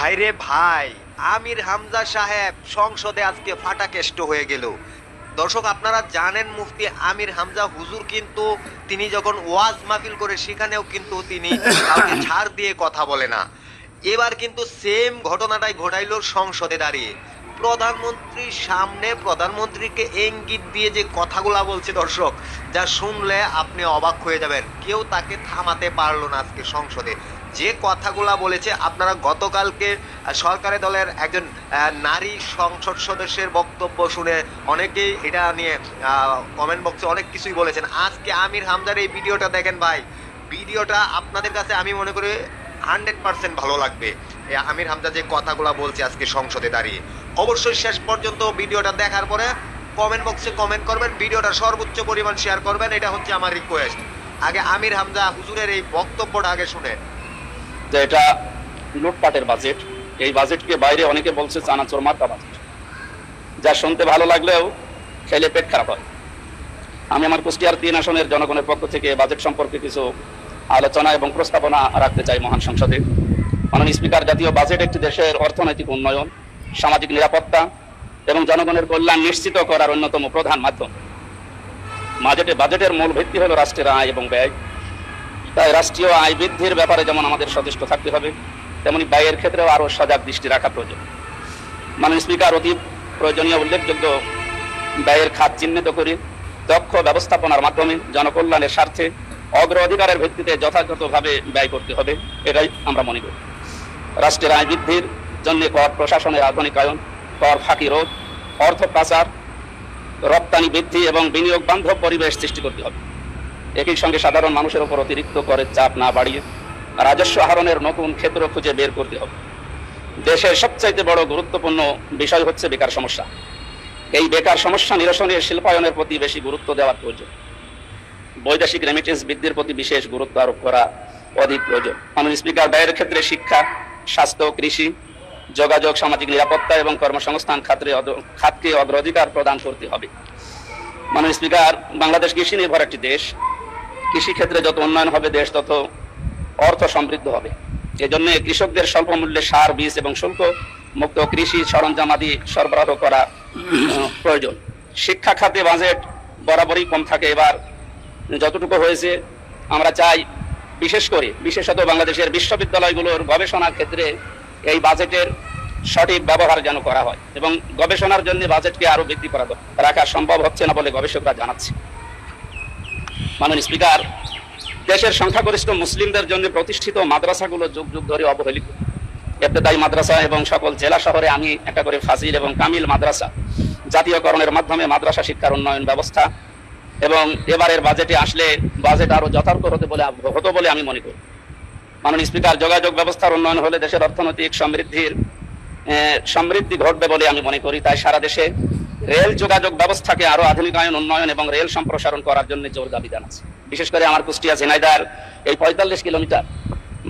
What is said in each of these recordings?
ভাইরে ভাই, আমির হামজা সাহেব সংসদে আজকে ফাটাকেষ্ট হয়ে গেল। দর্শক, আপনারা জানেন মুফতি আমির হামজা হুজুর কিন্তু তিনি যখন ওয়াজ মাহফিল করে সেখানেও কিন্তু তিনি কাউকে ছাড় দিয়ে কথা বলে না। এবার কিন্তু সেম ঘটনাটাই ঘটাইলো সংসদে দাঁড়িয়ে। প্রধানমন্ত্রীর সামনে প্রধানমন্ত্রীকে ইঙ্গিত দিয়ে যে কথাগুলা বলছে দর্শক, যা শুনলে আপনি অবাক হয়ে যাবেন। কেউ তাকে থামাতে পারলো না আজকে সংসদে। যে কথাগুলা বলেছে, আপনারা গতকালকে সরকারি দলের একজন নারী সংসদ সদস্যের বক্তব্য শুনে অনেকেই এটা নিয়ে কমেন্ট বক্সে অনেক কিছুই বলেছেন। আজকে আমির হামজার এই ভিডিওটা দেখেন ভাই, ভিডিওটা আপনাদের কাছে আমি মনে করি 100% ভালো লাগবে। আমির হামজা যে কথাগুলো বলছে আজকে সংসদে দাঁড়িয়ে, অবশ্যই শেষ পর্যন্ত ভিডিওটা দেখার পরে কমেন্ট বক্সে কমেন্ট করবেন, ভিডিওটা সর্বোচ্চ পরিমাণ শেয়ার করবেন, এটা হচ্ছে আমার রিকোয়েস্ট। আগে আমির হামজা হুজুরের এই বক্তব্যটা আগে শুনে। যে এটা লুটপাটের বাজেট, এই বাজেটকে বাইরে অনেকে বলছে চানাচোর মার্কা বাজেট, যা শুনতে ভালো লাগলেও খেলে পেট খারাপ হয়। আমি আমার কুষ্টিয়ার 3 আসনের জনগণের পক্ষ থেকে বাজেট সম্পর্কে কিছু আলোচনা এবং প্রস্তাবনা রাখতে চাই মহান সংসদে। মাননীয় স্পিকার, জাতীয় বাজেট একটি দেশের অর্থনৈতিক উন্নয়ন, সামাজিক নিরাপত্তা এবং জনগণের কল্যাণ নিশ্চিত করার অন্যতম প্রধান মাধ্যম। বাজেটের মূল ভিত্তি হলো রাষ্ট্রের আয় এবং ব্যয়। তাই রাষ্ট্রীয় আয় বৃদ্ধির ব্যাপারে যেমন আমাদের সচেষ্ট থাকতে হবে, তেমনি ব্যয়ের ক্ষেত্রেও আরও সজাগ দৃষ্টি রাখা প্রয়োজন। মাননীয় স্পিকার, অতি প্রয়োজনীয় উল্লেখযোগ্য ব্যয়ের খাত চিহ্নিত করে দক্ষ ব্যবস্থাপনার মাধ্যমে জনকল্যাণের স্বার্থে অগ্রাধিকারের ভিত্তিতে যথাযথভাবে ব্যয় করতে হবে, এটাই আমরা মনে করি। রাষ্ট্রের আয় বৃদ্ধির জন্য কর প্রশাসনের আধুনিকায়ন, কর ফাঁকি রোধ, অর্থ পাচার, রপ্তানি বৃদ্ধি এবং বিনিয়োগ বান্ধব পরিবেশ সৃষ্টি করতে হবে। একই সঙ্গে সাধারণ মানুষের উপর অতিরিক্ত করের চাপ না বাড়িয়ে রাজস্ব আহরণের নতুন ক্ষেত্র খুঁজে বের করতে হবে। দেশের সবচাইতে বড় গুরুত্বপূর্ণ বিষয় হচ্ছে বেকার সমস্যা। এই বেকার সমস্যা নিরসনে শিল্পায়নের প্রতি বেশি গুরুত্ব দেওয়ার প্রয়োজন। বৈদেশিক রেমিটেন্স বৃদ্ধির প্রতি বিশেষ গুরুত্ব আরোপ করা অধিক প্রয়োজন। মাননীয় স্পিকার, ব্যয়ের ক্ষেত্রে শিক্ষা, স্বাস্থ্য, কৃষি, যোগাযোগ, সামাজিক নিরাপত্তা এবং কর্মসংস্থান খাতকে অগ্রাধিকার প্রদান করতে হবে। মাননীয় স্পিকার, বাংলাদেশ কৃষি নির্ভর একটি দেশ। কৃষি ক্ষেত্রে যত উন্নয়ন হবে দেশ তত অর্থ সমৃদ্ধ হবে। এজন্য কৃষকদের স্বল্প মূল্যে সার, বীজ এবং শুল্ক মুক্ত কৃষি সরঞ্জাম আদি সরবরাহ করা প্রয়োজন। শিক্ষা খাতে বাজেট বরাবরই কম থাকে, এবার যতটুকু হয়েছে আমরা চাই বিশেষত বাংলাদেশের বিশ্ববিদ্যালয়গুলোর গবেষণার ক্ষেত্রে এই বাজেটের সঠিক ব্যবহার যেন করা হয় এবং গবেষণার জন্য বাজেটকে আরো বৃদ্ধি রাখা সম্ভব হচ্ছে না বলে গবেষকরা জানাচ্ছে। মাননীয় স্পিকার, দেশের সংখ্যাগরিষ্ঠ মুসলিমদের জন্য প্রতিষ্ঠিত মাদ্রাসাগুলো যুগ যুগ ধরে অবহেলিত। ইবতেদায়ী মাদ্রাসা এবং সকল জেলা শহরে আমি একটা করে ফাজিল এবং কামিল মাদ্রাসা জাতীয়করণের মাধ্যমে মাদ্রাসা শিক্ষার উন্নয়ন ব্যবস্থা এবং এবারের বাজেটে আসলে বাজেট আরো যথার্থ হতো বলে আমি মনে করি। মাননীয় স্পিকার, যোগাযোগ ব্যবস্থার উন্নয়ন হলে দেশের অর্থনৈতিক সমৃদ্ধি ঘটবে বলে আমি মনে করি। তাই সারা দেশে রেল যোগাযোগ ব্যবস্থাকে আরো আধুনিকায়ন, উন্নয়ন এবং রেল সম্প্রসারণ করার জন্য জোর দাবি জানাচ্ছি। বিশেষ করে আমার কুষ্টিয়া ঝিনাইদহ এই 45 কিলোমিটার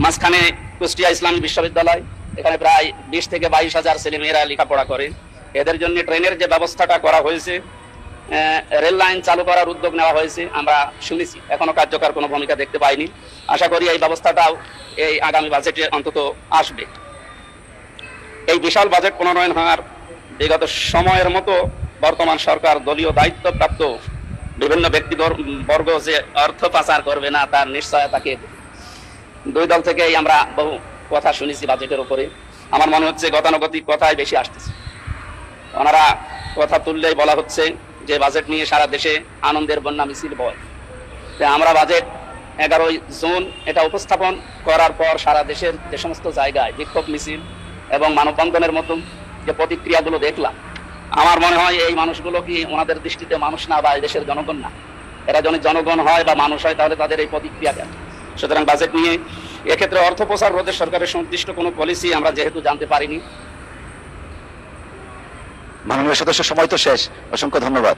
মাঝখানে কুষ্টিয়া ইসলামী বিশ্ববিদ্যালয়, এখানে প্রায় 20 থেকে 22 হাজার ছেলে মেয়েরা লেখাপড়া করে। এদের জন্য ট্রেনের যে ব্যবস্থাটা করা হয়েছে, রেল লাইন চালু করার উদ্যোগ নেওয়া হয়েছে, আমরা শুনেছি, এখনো কার্যকর কোনো ভূমিকা দেখতে পাইনি। আশা করি এই ব্যবস্থাটাও এই আগামী বাজেটে অন্তত আসবে। এই বিশাল বাজেট প্রণয়ন হওয়ার বিগত সময়ের মতো বর্তমান সরকার দলীয় দায়িত্বপ্রাপ্ত বিভিন্ন ব্যক্তিবর্গ যে অর্থ পাচার করবে না তার নিশ্চয়তাকে দুই দল থেকেই আমরা বহু কথা শুনেছি বাজেটের উপরে। আমার মনে হচ্ছে গতানুগতিক কথাই বেশি আসতেছে। ওনারা কথা তুললেই বলা হচ্ছে যে বাজেট নিয়ে সারা দেশে আনন্দের বন্যা মিছিল বয়। আমরা বাজেট 11ই জুন এটা উপস্থাপন করার পর সারা দেশের যে সমস্ত জায়গায় বিক্ষোভ মিছিল এবং মানববন্ধনের মতো যে প্রতিক্রিয়াগুলো দেখলাম, আমার মনে হয় এই মানুষগুলো কি ওনাদের দৃষ্টিতে মানুষ না বা এই দেশের জনগণ না? এরা যদি জনগণ হয় বা মানুষ হয় তাহলে তাদের এই প্রতিক্রিয়া কেন? সুতরাং বাজেট নিয়ে এক্ষেত্রে অর্থ প্রচার রোধে সরকারের সুনির্দিষ্ট কোনো পলিসি আমরা যেহেতু জানতে পারিনি। মাননীয় সদস্য, সময় তো শেষ, অসংখ্য ধন্যবাদ।